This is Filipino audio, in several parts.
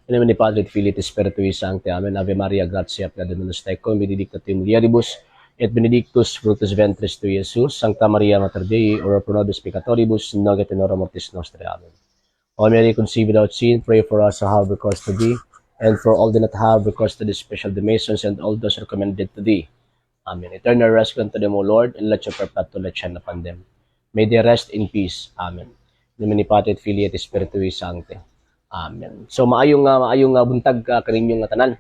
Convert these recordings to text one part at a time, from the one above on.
In nome ni Padre et Filii et Spiritui Sancti. Amen. Ave Maria, gratia plena Dominus tecum, benedicta tu mulieribus, et benedictus fructus ventris tui, Iesus. Sancta Maria, Mater Dei, ora pro nobis peccatoribus, nunc et in hora mortis nostre. Amen. O Mary, conceived without sin, pray for us who have recourse to thee, and for all that have recourse to these special donations, and all those recommended to thee. Amen. Eternal rest unto them, O Lord, and let your perpetual light shine upon them. May they rest in peace. Amen. In nome ni Patri et Filii et Spiritui Sancti. Amen. So maayong buntag kaninyong tanan.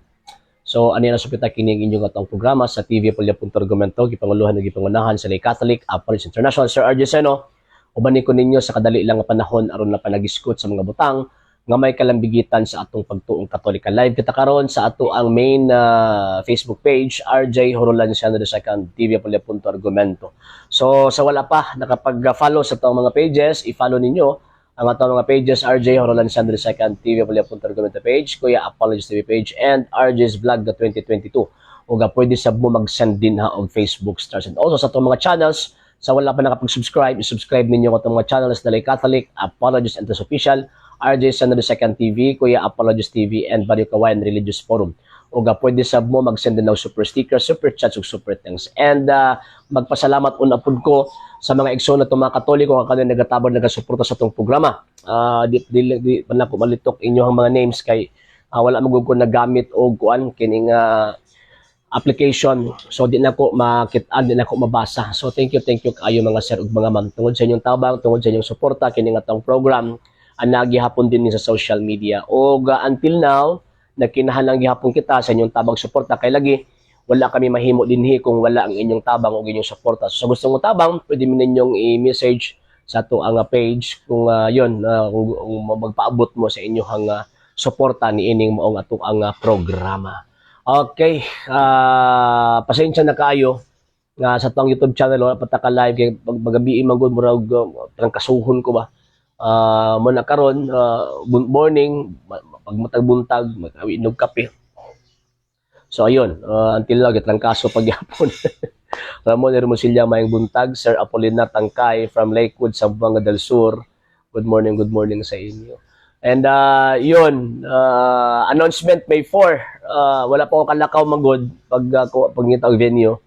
So ani na supita kining inyong atong programa sa TV Polya.Argumento gipanguluhan ug gipangunahan sa Lay Catholic Apostolic International Sir RJ Seno. Uban ko ninyo sa kadali lang nga panahon aron na panagiskot sa mga butang nga may kalambigitan sa atong pagtuong Katolika. Live kita karon sa ato ang main Facebook page RJ Horolanciano II TV Polya.Argumento. So sa wala pa nakapag-follow sa atong mga pages, i-follow ninyo ang atong mga pages RJ Horolanciano II TV Polya.Argumento page, Kuya Apologist TV page, and RJ's Vlog 2022. O pwede sab mo mag-send din ha og Facebook stars. And also sa atong mga channels, sa wala pa nakapag-subscribe, i-subscribe ninyo atong mga channels na Lay Catholic, Apologist and Official, RJ Seno II TV, Kuya Apologist TV, and Barrio Kawayan Religious Forum. O pwede sab mo mag-send din ng super stickers, super chats, ug super thanks. And magpasalamat unapod ko sa mga igsoon na mga Katoliko nga kanang nagatabang nagasuporta sa itong programa. Di pa na ko malitok inyong mga names kay wala magug ko nagamit og kuan kining application. So di na ko makit-an, di na ko mabasa. So thank you kaayo mga sir ug mga ma'am tungod sa inyong tabang, tungod sa inyong suporta kining atong program. Gihapon din sa social media. O until now, nagkinahanlang gihapon kita sa inyong tabang suporta kay lagi wala kami mahimo dinhi kung wala ang inyong tabang o inyong suporta. So sa gusto mo tabang, pwede mo ninyong i-message sa ato ang page kung kung magpaabot mo sa inyong suporta ni ining maong ato ang programa. Okay, pasensya na kayo nga sa atong YouTube channel wala pa ta ka live kay paggabi man gud murag kasuhon ko ba. Muna karon morning pagmatag buntag mag-inom kape. So ayun, until now gitrangkaso pagyapon. Ramon Hermosilla mayang buntag, Sir Apolinar Tangkay from Lakewood, Zamboanga del Sur. Good morning sa inyo. And yun, announcement May 4. Wala pa ko kalakaw magod pag ngitaw venue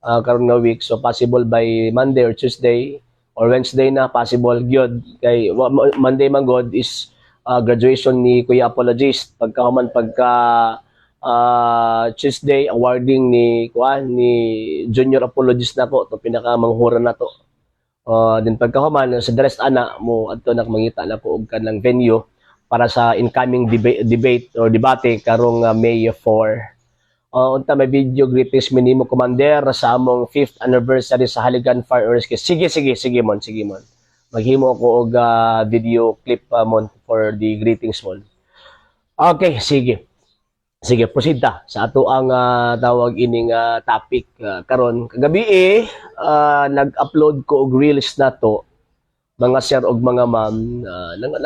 karon nga week. So possible by Monday or Tuesday or Wednesday na possible gyud kay Monday magod is graduation ni Kuya Apologist pagka Tuesday awarding ni Junior Apologist nako to pinakamanghura nato. Din pagkahuman sa dress ana mo adto nak mangita nako og kanang venue para sa incoming debate or debate karong May 4. Unta may video greetings minimo commander sa among 5th anniversary sa Haligan Fire Rescue. Sige mon. Maghimo ko og video clip mon for the greetings mon. Okay, sige, proceed ta sa ato ang tawag ining topic karon. Kagabi nag-upload ko og reels nato mga sir og mga ma'am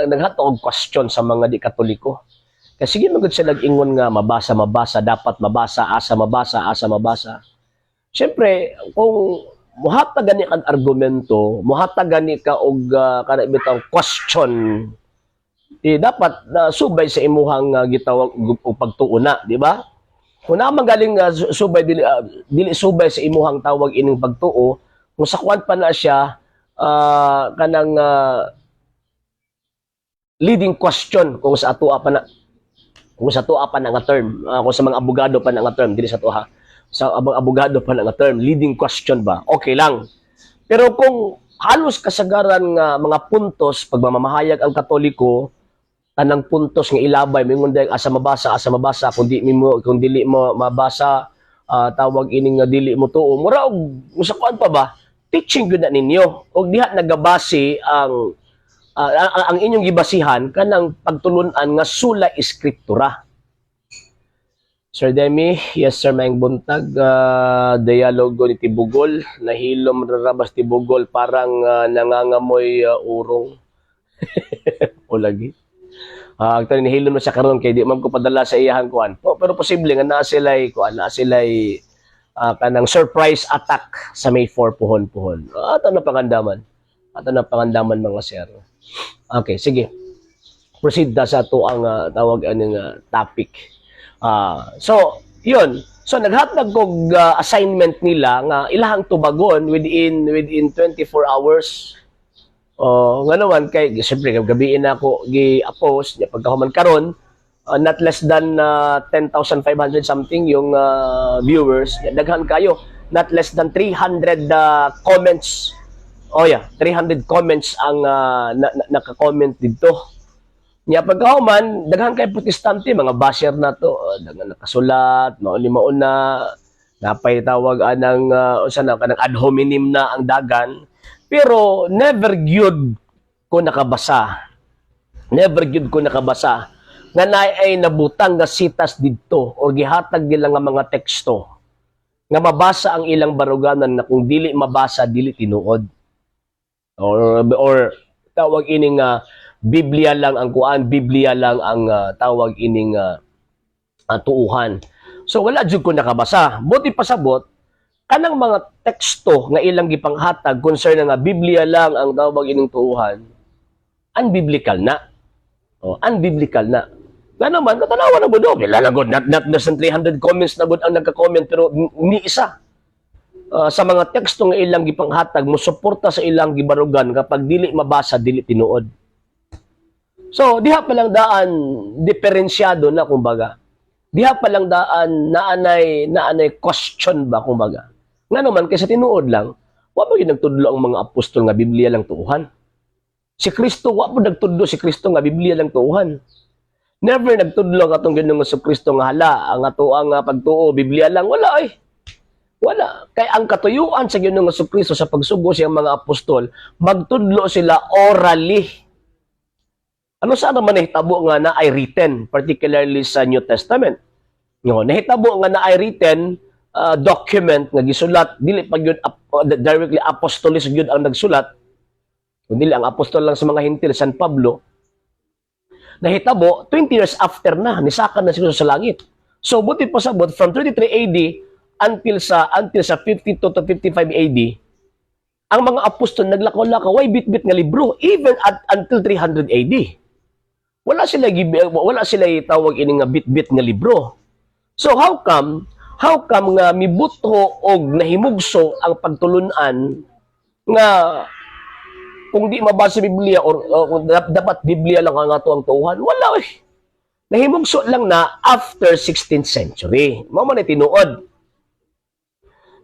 naghato og question sa mga di Katoliko. Kasi sige magud sila nag-ingon nga mabasa, dapat mabasa, asa mabasa. Siyempre, kung muhatag gani kang argumento, muhatag gani ka og kana bitaw question, dapat subay sa imuhang gitawag og pagtuuna, di ba? Kung magaling subay dili subay sa imuhang tawag ining pagtuo, kung sa kwan pa na siya kanang leading question kung sa ato pa na nga term, kung sa mga abogado pa na nga term, dili sa ato ha. Sa abogado pa na nga term, leading question ba? Okay lang. Pero kung halos kasagaran nga mga puntos pagmamahayag ang Katoliko, tanang puntos nga ilabay mingon day asa mabasa kung dili mo mabasa tawag ining nga dili mo tuo mura og usa kuan pa ba teaching gyud na ninyo og diha nagabase ang inyong gibasihan kanang pagtulunan nga sula eskriptura. Sir Demi, yes sir, maing buntag, dialogo ni Tibugol, nahilom rarabas Tibugol, parang nangangamoy urong. O lagi. Actually, nahilom na siya karon kay di man ko padala sa iyahan kuan. Pero posible nga naa sila'y kanang surprise attack sa May 4 puhon. Ato na pangandaman mga sir. Okay, sige. proceed ta sa to ang tawag aning topic. So, yun. So naghatag kog assignment nila nga ilahang tubagon within 24 hours. Nga naman kay siyempre gabiin ako gi-post nya pagkahuman karon not less than 10,500 something yung viewers. Daghan kayo. Not less than 300 comments. 300 comments ang naka-comment dito. Nya pagkahuman, daghan kay protestante, mga basher na to, daghan nakasulat, mauni na, napay tawag anang kanang ad hominem na ang dagan, pero never gyud ko nakabasa. Never gyud ko nakabasa nga naay nabutang nga sitas didto o gihatag nila nga mga teksto nga mabasa ang ilang baruganan na kung dili mabasa dili tinuod. Or tawag ining Biblia lang ang kuan, Biblia lang ang tawag ining tuuhan. So wala jud ko nakabasa. Buti pasabot kanang mga teksto nga ilang gipanghatag concern nga Biblia lang ang tawag ining tuuhan. Unbiblical na. Unbiblical na. Nga naman, katanawa na budo. Lalagod, not less than 300 comments na ang nagka-comment pero ni isa. Sa mga teksto nga ilang gipanghatag, musuporta sa ilang gibarugan kapag dili mabasa, dili tinuod. So, diha pa lang daan diferensyado na kumbaga. Diha pa lang daan naanay question ba kumbaga. Nga naman kaysa tinuod lang, wa ba gyud nagtudlo ang mga apostol nga Biblia lang tuuhan. Si Kristo wa po nagtudlo si Kristo nga Biblia lang tuuhan. Never nagtudlo katong Ginoong Kristo nga hala ang ato ang pagtuo Biblia lang wala ay. Wala. Kay ang katuyuan sa Ginoong Kristo sa pagsugo siyang mga apostol, magtudlo sila orally. Ano sa naman nahitabo nga na ay written, particularly sa New Testament? Nahitabo nga na ay written document nga gisulat, dili pa yun directly apostolis yun ang nagsulat, kundi ang apostol lang sa mga Hintil, San Pablo, nahitabo 20 years after na, nisakan na sila sa langit. So, buti pasabot, from 33 AD until sa 52 to 55 AD, ang mga apostol naglakaw-lakaw, way bit-bit nga libro, even until 300 AD. Wala sila tawag ini nga bit-bit nga libro. So how come nga mibutho og nahimugso ang pagtulunan nga kung di mabasa Biblia or dapat Biblia lang ang ato ang tuuhan? Wala eh. Nahimugso lang na after 16th century. Mao man tinuod.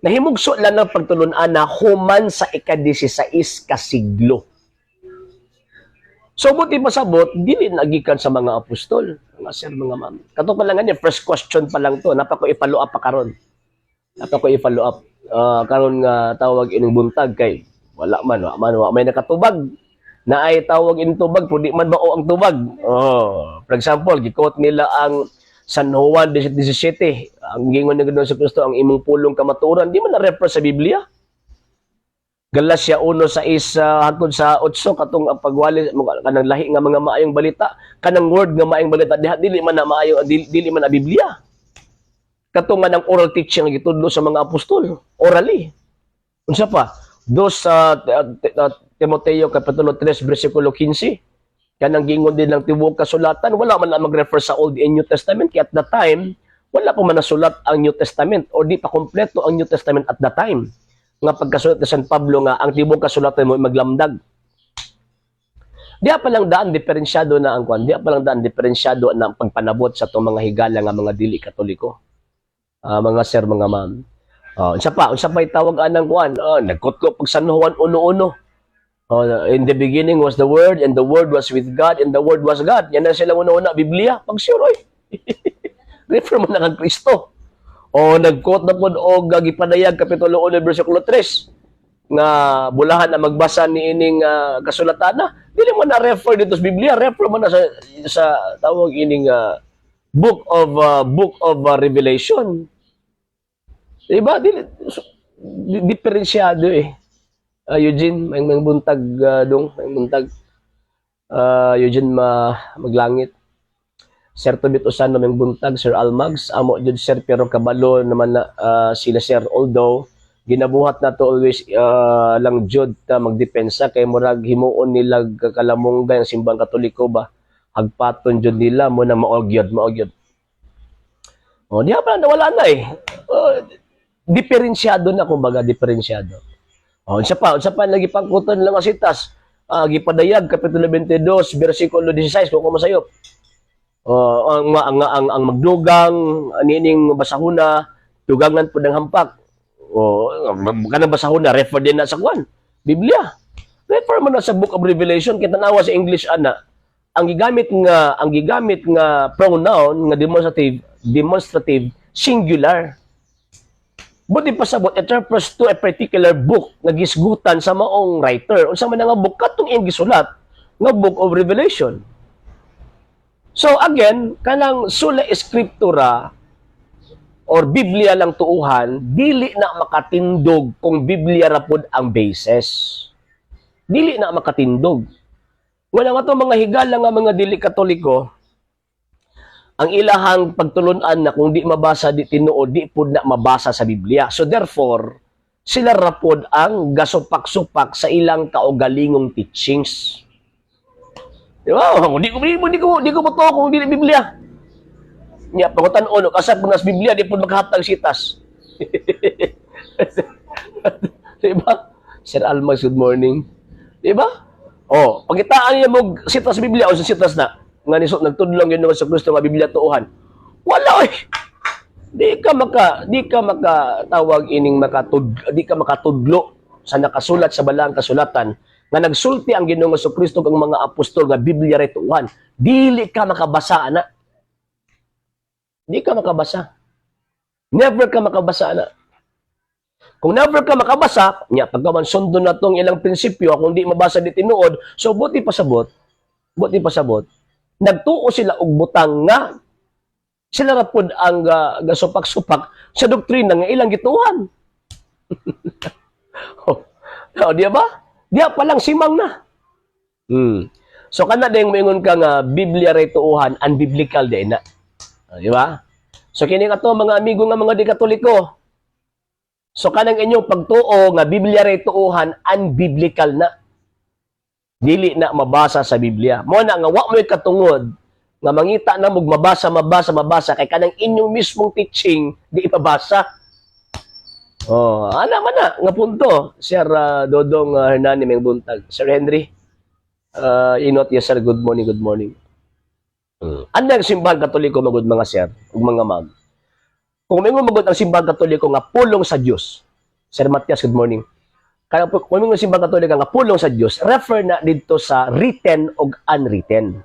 Nahimugso lang ng pagtulunan na human sa ika-16 ka siglo. So, buti pasabot, dili nagikan sa mga apostol. Mga sir, mga ma'am. Kato pa lang ganyan, first question pa lang to. Napa ko i-follow up pa karon. Karon nga tawag ining buntag kay wala man may nakatubag. Na ay tawag ining tubag, pwede man mao ang tubag. For example, gikot nila ang San Juan 17. Ang gingon ni Ginoong Kristo ang imong pulong kamatuoran, di man na-refer sa Biblia. Galatia 1:6 hangtod sa 8 katong ang pagwali kanang lahi nga mga maayong balita, kanang word nga maayong balita dili man na maayo dili man na Biblia. Katong nga ng oral teaching nga gitudlo sa mga apostol, orally. Unsa pa? Dos sa Timoteo kapitulo 3 bersikulo 15. Kanang gingon din ng tibuok kasulatan, wala man na mag-refer sa Old and New Testament kaya at the time wala pa man nasulat ang New Testament or di pa kompleto ang New Testament at the time. Nga pagkasulat ni San Pablo nga ang tibok kasulatan mo maglamdag. Diya pa lang daan diferensyado na ang kwan. Diya pa lang daan diferensyado na ang pagpanabot sa itong mga higala nga mga dili katoliko. Mga sir, mga ma'am. Unsa pa itawag anang kwan? Nagkutlo pag San Juan 1:1. In the beginning was the Word, and the Word was with God, and the Word was God. Yan na sila una-una, Biblia. Pag sure, refer mo na kang Kristo. Nag-quote na po o gipanayag kapitulo 1 bersikulo 3 nga bulahan na magbasa ni ining kasulatan na dili mo na refer dito sa Biblia, refer mo na sa tawag ining book of Revelation. Diba? Diferensyado eh. Eugene, may buntag Eugene Maglangit. Sir Tobit Usano may buntag, Sir Almags, amo jud Sir pero kabalo naman na sila Sir, although ginabuhat na to always lang jud ta magdepensa kay murag himuon nila kalamong ang simbang katoliko ba hagpaton jud nila mo na maogyod. O, diha pa nawala na eh. O, diferensyado na, kumbaga, diferensyado. O, unsa pa lagi pangkuton lang asitas. Gipadayag kapitulo 22 bersikulo 16 kung masayop. Ang magdugang anining basahuna tugangan pud ang hampak. Kanang basahuna refer din na sa kwan. Biblia. Refer man na sa Book of Revelation kita nawa sa English ana. Ang gigamit nga pronoun nga demonstrative singular. Buti pasabot, it refers to a particular book nga gisgutan sa maong writer. Unsa man nga book katong iyang gisulat nga Book of Revelation. So again, kanang sula eskriptura or Biblia lang tuuhan, dili na makatindog kung Biblia ra pod ang basis. Dili na makatindog. Wala nga to mga higala nga mga dili Katoliko, ang ilahang pagtulunan na kung di mabasa, di tinuod, di pud na mabasa sa Biblia. So therefore, sila rapod ang gasupak-supak sa ilang kaugalingong teachings. Di ba? Di ko mo to kung di Biblia. Nya pangutan-on, kasap nas Biblia, di pud makahatag sitas. Di ba? Sir Almas, good morning. Di ba? Pagitaan niya mo sitas sa Biblia o sa sitas na nga nisot nagtudlong yun naman sa Kristo nga Biblia tuuhan. Wala di ka makatawag ining di ka makatudlo sa nakasulat sa balang kasulatan nga nagsulti ang Ginoong sa Kristo ang mga apostol nga Biblia ray tuuhan. Dili ka makabasa ana. Di ka makabasa. Never ka makabasa ana. Kung never ka makabasa, nya pagkaman sundo na tong ilang prinsipyo kung di mabasa di tinuod, so buti pasabot, nagtuo sila og butang nga sila ra pud ang gasupak-supak sa doktrina nga ilang gituhan. Diya ba? Diya pa lang simang na. So kana ding moingon ka nga Biblia ray tuuhan unbiblical di na. Di ba? So kini ato mga amigo nga mga di Katoliko. So kanang inyong pagtuo nga Biblia ray tuuhan unbiblical na. Dili na mabasa sa Biblia. Mo na nga wa mo'y katungod nga mangita na mog mabasa kay kanang inyong mismong teaching di mabasa. Ana man na nga punto. Sir Dodong Hernani may buntag. Sir Henry. Inot yes sir, good morning. Andang simbahan Katoliko magud mga sir ug mga ma'am. Kung may magud ang simbahan Katoliko nga pulong sa Dios. Sir Matias, good morning. Kaya kung may simbang Katoliko nga pulong sa Dios, refer na dito sa written o unwritten.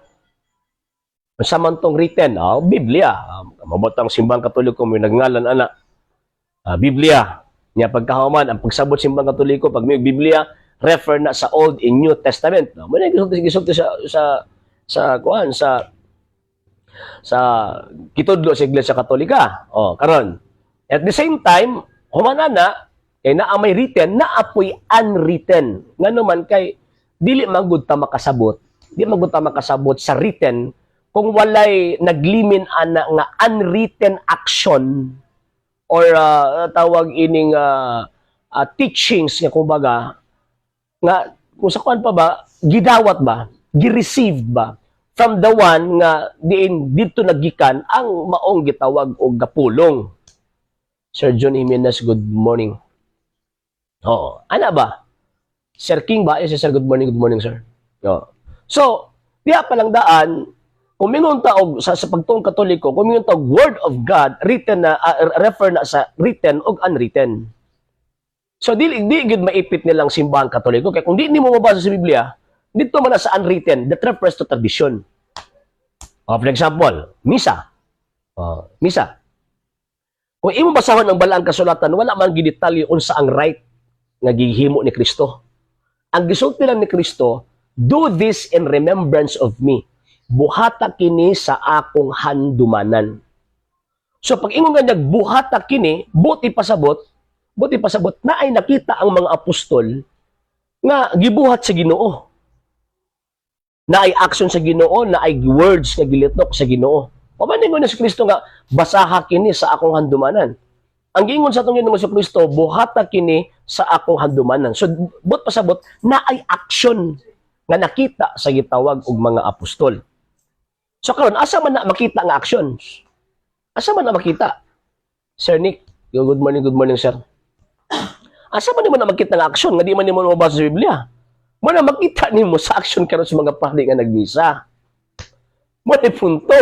Sa mantong written, Biblia. Mabotang simbang Katoliko may nagngalan ana. Biblia. Nya pagkahuman ang pagsabot simbang Katoliko pag may Biblia, refer na sa Old and New Testament. Mo na gisulti sa kitudlo sa Iglesia Katolika. Karon. At the same time, humana na kay naa may written, naapoy unwritten. Nga naman kay, dili magud ta makasabot sa written, kung walay naglimin ana nga unwritten action or tawag ining teachings nga kumbaga, nga kung sa kuan pa ba, gidawat ba, gireceive ba, from the one nga dito nagikan ang maong gitawag og gapulong. Sir John Jimenez, good morning. Ana ba? Sir King ba? Yes, sir. Good morning, sir. So, diya pa lang daan, kung mingon taog sa pagtuong Katoliko, kung mingon taog Word of God, written na, refer na sa written o unwritten. So, di gud maipit nilang simbahan Katoliko. Kaya kung di mo mabasa sa Biblia, dito man na sa unwritten, that refers to tradition. For example, misa. Misa. Kung imo basahan ang balang kasulatan, wala man gidetalye unsa ang right nga gihimo ni Kristo. Ang gisulti lang ni Kristo, do this in remembrance of me. Buhata kini sa akong handumanan. So pag ingon nga nagbuhata kini, buti pasabot na ay nakita ang mga apostol nga gibuhat sa Ginoo. Na ay action sa Ginoo, na ay words nga gilitok sa Ginoo. Pamaningon na si Kristo nga basaha kini sa akong handumanan. Ang giingon sa atong Ginoong sa Kristo, buhata kini sa akong handumanan. So, pasabot na ay action nga nakita sa gitawag og mga apostol. So karon asa man na makita nga actions? Asa man na makita? Sir Nick, good morning sir. Asa man nimo na makita nga action nga di man nimo mabasa sa Biblia? Mo na makita nimo sa action karon sa mga pari nga nagmisa. Mo na punto.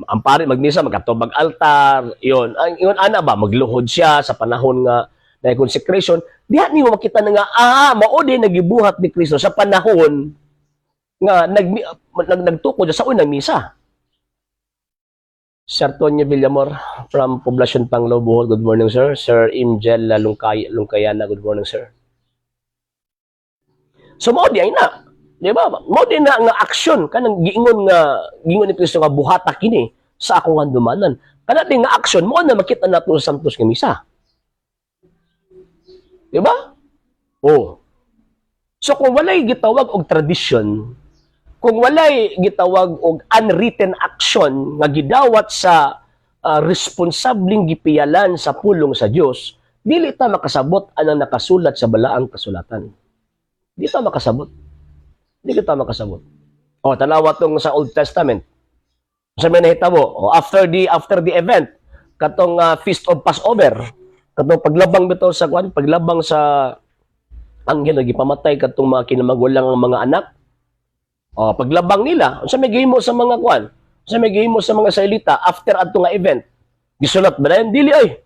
Ang pari magmisa magkatubag altar, iyon. Ingon ana ba magluhod siya sa panahon nga na consecration, diha nimo makita na nga mao din nagibuhat ni Kristo sa panahon nga nagtukod sa unang misa. Sir Tonyo Villamor from Poblacion Panglo, Bohol, good morning sir. Sir Imjel Lungkayana, good morning sir. So mao di ay na, di ba? Mao di na nga action kanang giingon ni Kristo nga buhata kini sa akong handumanan. Kana di nga action mo na makita nato sa santos nga misa. Di ba? Oh. So kung walay gitawag og tradition, kung walay gitawag og unwritten action nga gidawat sa responsabling gipiyalan sa pulong sa Dios, dili ta makasabot anang nakasulat sa balaang kasulatan. Di ta makasabot. Di kita makasabot. O tanawa tong sa Old Testament. Sa may nahitabo, after the event, katong Feast of Passover, katong paglabang bitaw sa paglabang sa anghel nga gipamatay katong mga kinamagulang ng mga anak. O, paglabang nila, sa may gihimo sa mga sa may gihimo sa mga Israelita after adto nga event. Gisulat ba na dili ay.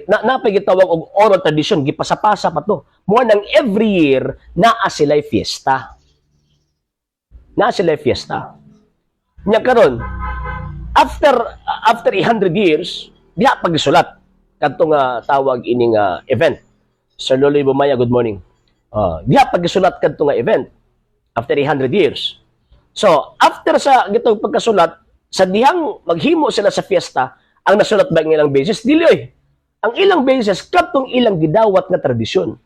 Napagitawag og oral tradition, gipasapasa pa to. More nang every year naa sila'y fiesta. Naa sila'y fiesta. Nya karon, after 100 years, diha pagisulat kadto nga tawag ini nga event. Sir Loloy Bumaya, good morning. Diha pagisulat kadto nga event. After 100 years. So, after sa gitong pagkasulat, sa dihang maghimo sila sa fiesta, ang nasulat ba ang ilang beses? Dili oy. Ang ilang beses, katong ilang gidawat nga tradisyon.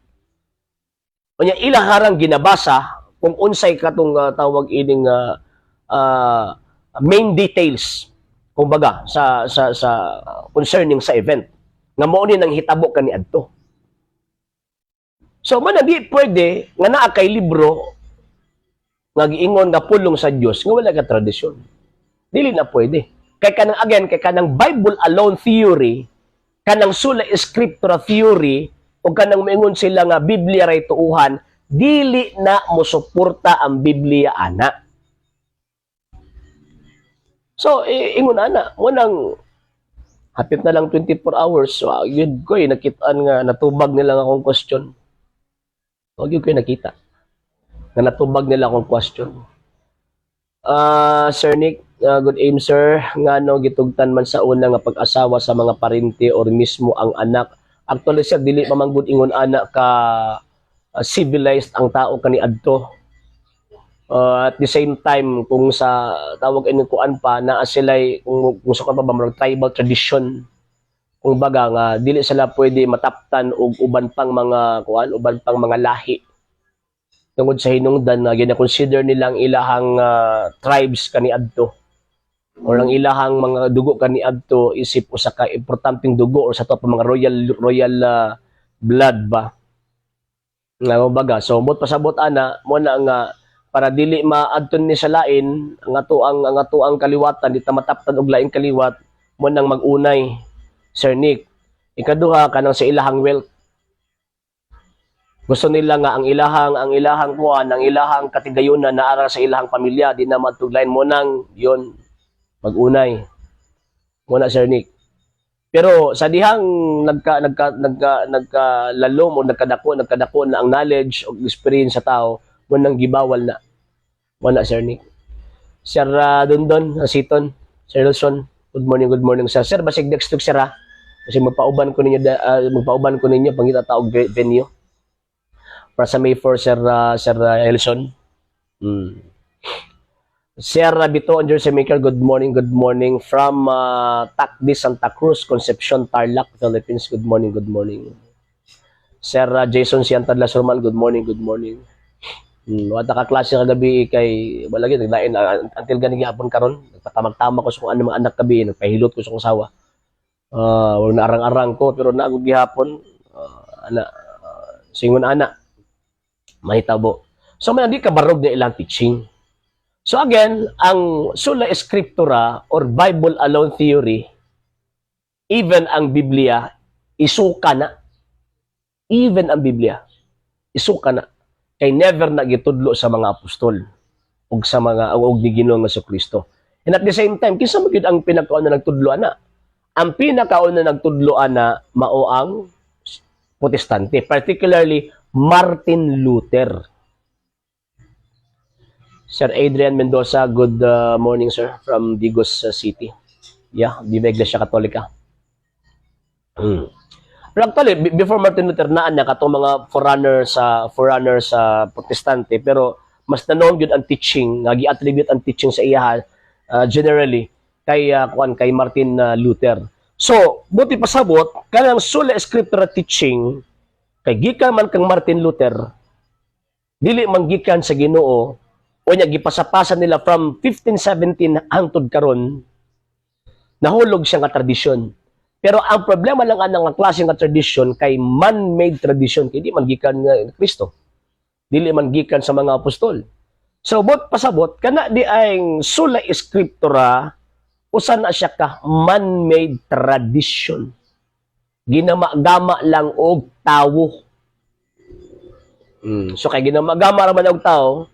Kanya ilang harang ginabasa, kung unsay katong tawag ining main details, kumbaga, sa concerning sa event. Nga mao ni nang hitabo kani adto. So, man di pwede, nga naa kay libro, nga giingon nga pulong sa Dios nga wala ka tradisyon. Dili na pwede. Kay kanang Bible alone theory, kanang sola scriptura theory, o kanang maingon sila nga Biblia ray tuuhan, dili na mosuporta ang Biblia ana. So ingon ana, mo nang hapit na lang 24 hours, so yun ko nakitaan nga natubag nila akong question. Wag yun ko nakita na natubag nila akong question. Sir Nick, good aim sir, nga no gitugtan man sa una nga pag-asawa sa mga parente or mismo ang anak. Actually sir, dili pa man gud ingon anak ka civilized ang tao kani adto. At the same time, kung sa tawag ini kuan pa naa sila'y kung gusto ka pa ba tribal tradition, kung baga nga dili sila pwede mataptan og uban pang mga kuan, uban pang mga lahi tungod sa hinungdan na gina-consider nilang ilahang tribes kaniadto or ang ilahang mga dugo kaniadto isip usa ka importanteng dugo or sa to pa mga royal blood ba nga baga. So mot pasabot ana mo na nga para dili maadton ni sa lain ang ato ang kaliwatan di ta mataptan og laing kaliwat mo nang magunay Sir Nick. Ikaduha kanang sa ilahang wealth. Gusto nila nga ang ilahang kuan, ang ilahang katigayunan na ara sa ilahang pamilya, di na matuglain mo nang yon magunay. Muna Sir Nick. Pero sa dihang nagkalalom o nagkadako na ang knowledge o experience sa tao, mo nang gibawal na. Muna Sir Nick. Sir Dondon, Siton, Sir Wilson, good morning sir. Sir, basig next week sir ha. Kasi magpauban ko ninyo pangita taog venue. Para sa May 4, Sir Elson. Sir Bito and Jersey Maker, good morning from Tacdi, Santa Cruz, Concepcion, Tarlac, Philippines. Good morning. Sir Jason Siantad Lasurman, good morning. Wata ka klase kagabi kay balagi naglain until ganing gihapon karon, nagpatamag-tama ko sa kung ano mga anak kabi, nagpahilot ko sa kong sawa. Wala na arang-arang ko pero naagog gihapon singon ana mahitabo. So man di ka barog na ilang teaching. So again, ang sola scriptura or Bible alone theory, even ang Biblia, isuka na. Even ang Biblia, isuka na. Kay never na gitudlo sa mga apostol ug sa mga ug ni Ginoong Jesucristo. And at the same time, kinsa man gyud ang pinakauna nagtudloan na? Ang pinakauna nagtudloan na mao ang Protestante, particularly Martin Luther. Sir Adrian Mendoza, good morning sir from Digos City. Yeah, Viva Iglesia Katolika. Pero actually, before Martin Luther naan niya katong mga forerunner sa Protestante, pero mas nanong yun ang teaching, gi-attribute ang teaching sa iya generally kay Martin Luther. So, buti pasabot kanang sola scriptura teaching kay gikan man kang Martin Luther, dili man gikan sa Ginoo o nya gipasapasa nila from 1517 hangtod karon, nahulog siya nga tradisyon. Pero ang problema lang anang klase nga tradisyon kay man-made tradition, kay di man gikan nga Kristo. Dili man gikan sa mga apostol. So bot pasabot kana di ay sola scriptura usa na siya ka man-made tradition. Ginamagama lang og tawo. So kay ginamagama ra man og tawo,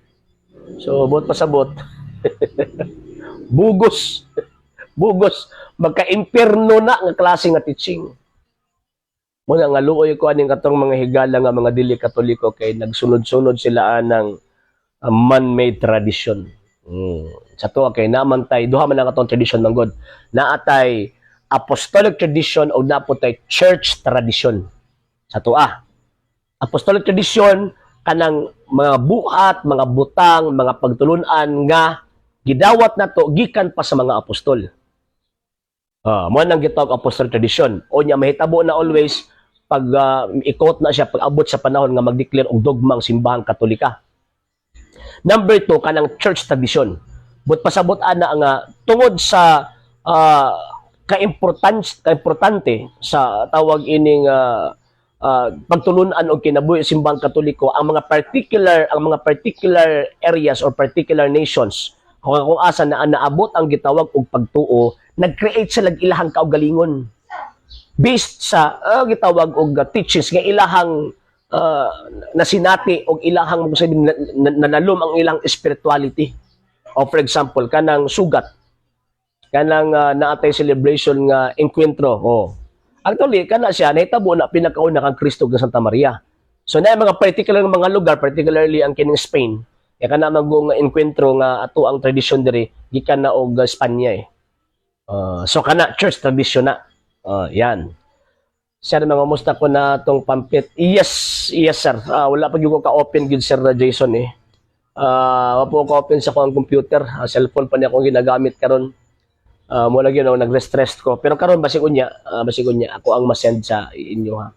so bot pasabot bugos magka-impierno na nga klase nga teaching. Muna nga luoy ko aning katong mga higala nga mga dili Katoliko kay nagsunod-sunod sila ng man-made tradition. Sa tuwa kay naman tay duha man ang atong tradition ng God. Naatay apostolic tradition o napotay church tradition. Sa tuwa, apostolic tradition kanang mga buhat, mga butang, mga pagtulunan nga gidawat nato gikan pa sa mga apostol. Mo nang gitawag apostolic tradition. O nya mahitabo na always pag ikot na siya pag abot sa panahon nga mag-declare og dogma ang simbahang Katolika. Number 2 kanang church tradition. But pasabot ana nga tungod sa kaimportante sa tawag ining pagtulunan og kinabuhi simbahang Katoliko ang mga particular areas or particular nations kung asa na naabot ang gitawag og pagtuo, nag-create sila ilahang kaugalingon based sa gitawag og teachings nga ilahang nasinati og ilahang nanalom ang ilang spirituality. O for example kanang sugat, kanang naatay celebration nga encuentro. Actually kana siya nahitabo na pinakauna kang Kristo nga Santa Maria. So na mga particular mga lugar, particularly ang kining Spain, kaya kana magong encuentro nga ato ang tradisyon diri gikan na og Espanya so kana church tradition na. Yan. Sir, mga musta ko na tong pamphlet. Yes sir. Wala pa gyud ko ka-open gyud Sir Jason wala po ko open sa akong computer. Cellphone pa niya akong ginagamit karon. Mula gyud nagre-stress ko. Pero karon basig unya ako ang ma-send sa inyo ha.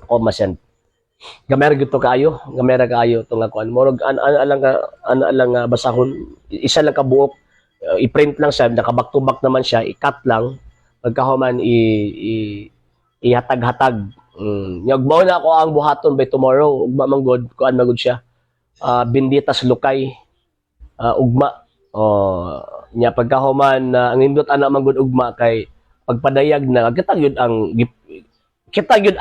Ako ma-send. Gamera gyud to kaayo tong akuan. Murag ana lang basahon. Isa lang ka buok. I-print lang siya, naka-back to back naman siya, i-cut lang. Pagkahuman ihatag-hatag. Nyagbaw na ako ang buhaton by tomorrow. Ugma manggod, kuan magud siya. Binditas lukay. Ugma. Nya pagkahuman ang indot ana manggod ugma kay pagpadayag na kita gyud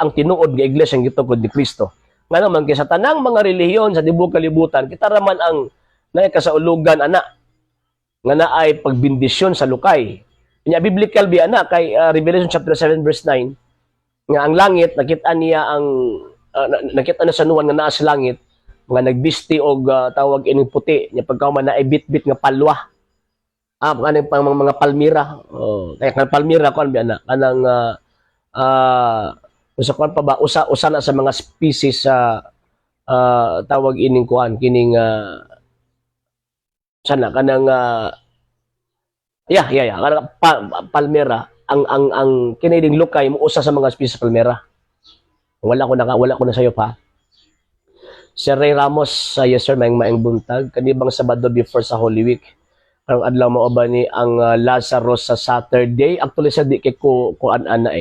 ang tinuod nga iglesia nga gitukod ni Kristo. Nga naman kay sa tanang mga relihiyon sa tibuok kalibutan, kita raman ang naay kasaulugan ana nga naay pagbindisyon sa lukay. Nya biblical bi ana kay Revelation chapter 7 verse 9 nga ang langit nakita niya ang nakita na sa nuwan nga naa sa langit nga nagbisti og tawag ining puti nya pagkahuman naay bit-bit nga palwa. Kanang pang mga palmira. Kaya kanang palmira kon bi ana kanang usa kon pa ba usa na sa mga species sa tawag ining kuan kining sana kanang kanang palmera ang kiniding lukay mo usa sa mga species sa palmera. Wala ko na sayo pa. Sir Ray Ramos, yes sir, maing buntag kanibang Sabado before sa Holy Week. Ang adlaw mo ba ni ang Lazarus sa Saturday? Actually sa di kay ko ana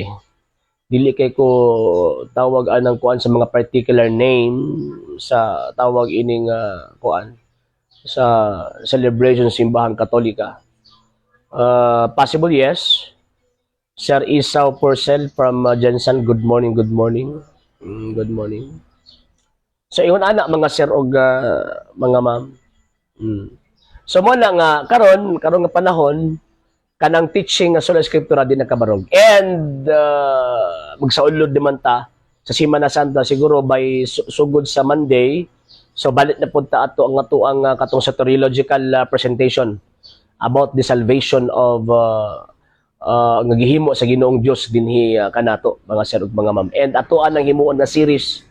dili kay ko tawag anang kuan sa mga particular name sa tawag ining kuan sa celebration simbahan Katolika. Possible, yes. Sir Isaw Porcel from Jensen, good morning, good morning. Good morning. So, ingon anak mga sir og mga ma'am. So, mo na nga, karon nga panahon, kanang teaching nga sola scriptura din nakabarog. And, magsaulod naman ta, sa Semana Santa, siguro by sugod sa Monday, so balik na punta ato ang katong soteriological presentation about the salvation of nga gihimo sa Ginoong Dios dinhi kanato mga sir ug mga ma'am. And atoan ang himuon nga series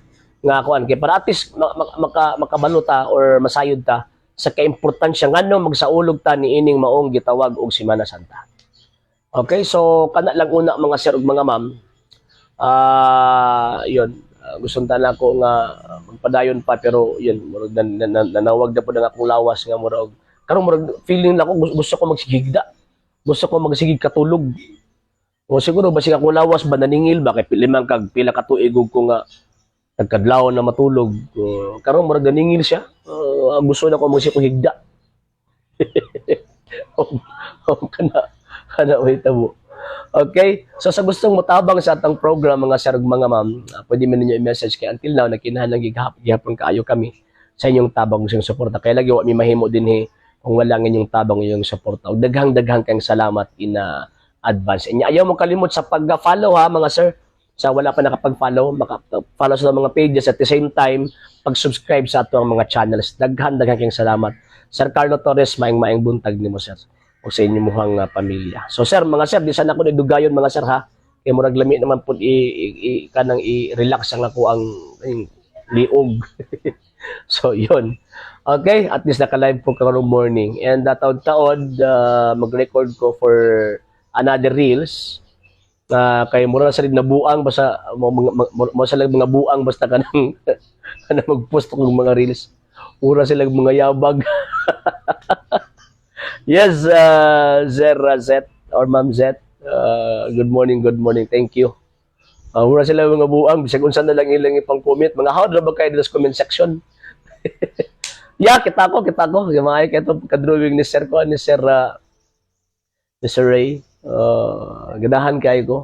nga kuan kay para at least makabaluta or masayod ta sa kaimportansya nganong magsaulog ta ni ining maong gitawag og Semana Santa. Okay, so kana lang una mga sir ug mga ma'am. Yun, gusto na ako nga magpadayon pa pero yun murag nanawag na po ng akong lawas nga murag karon murag feeling na ako gusto ko magsigigda. Gusto ko magsigig katulog. O siguro basig ako lawas ba naningil ba kay limang kag pila ka tuig ko nga nagkadlaw na matulog. Karon murag naningil siya. Gusto na ko magsig ko higda. kana wait mo. Okay? So sa gustong motabang sa atang program mga sir ug mga ma'am, pwede man ninyo i-message kay until now nakinahanglan gihapon kaayo kami sa inyong tabang sa suporta. Kaya lagi wa mi mahimo dinhi kung wala nga inyong tabang inyong suporta. Ug daghang kayong salamat in advance. And ayaw mo kalimot sa pag-follow ha mga sir. Sa wala pa nakapag-follow, maka-follow sa mga pages at the same time pag-subscribe sa atong mga channels. Daghang kayong salamat. Sir Carlo Torres, maing buntag nimo sir o sa inyong muhang pamilya. So sir, mga sir, di sana ako nagdugayon mga sir ha. Kaya murag lami naman po kanang i-relax ang ako ang liog. So yun. Okay, at least naka-live po karong morning. And taon-taon, mag-record ko for another reels. Kay mura sa rin na buang, basta mo sa mga buang, basta kanang mag-post ko ng mga reels. Ura sila mga yabag. Yes, Zer Zet or Ma'am Zet. Good morning, good morning. Thank you. Ura sila mga buang, bisag unsa na lang ilang ipang-comment. Mga how na ba kayo sa comment section? Yeah, kita ko. Mga ito kadrawing ni Sir ko, ni Sir Ray. Ganahan kayo ko.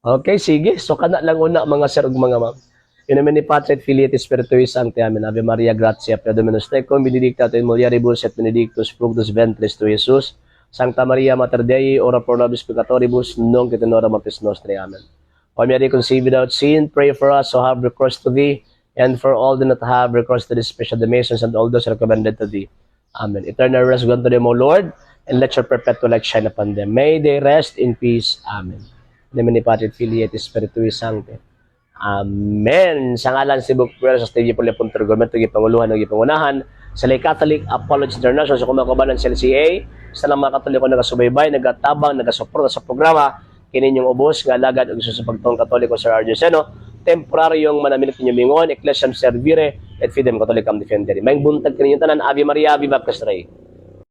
Okay, sige. So, kana lang una mga sir ug mga ma'am. In nomine Patri et Filii et Spiritui Sancti. Amen. Ave Maria, gratia plena Dominus tecum, benedicta tu in mulieribus et benedictus fructus ventris tui, Iesus. Sancta Maria, Mater Dei, ora pro nobis peccatoribus, nunc et in hora mortis nostri. Amen. O Mary, conceived without sin, pray for us who have recourse to thee, and for all do not have recourse to the special donations and all those recommended to thee. Amen. Eternal rest unto them, O Lord, and let your perpetual light shine upon them. May they rest in peace. Amen. In nomine Patri et Filii et Spiritui Sancti. Amen. Sa ngalan si Buk Puer sa Stage Polipunter Government, Panguluhan ng Ipangunahan, sa Lay Catholic Apologist International, sa kumakabanan sa LCA, sa mga Katoliko nagasubaybay, nagatabang, nagasuporta sa programa, kininyong ubos, nga alagad og sa pagtong Katoliko Sir Arjo Seno, temporaryong manamilit ninyo mingon, Ecclesiam Servire, et Fidem Catholicam Defendere. Maing buntag kaninyong tanan, Ave Maria, Viva Cristo Rey.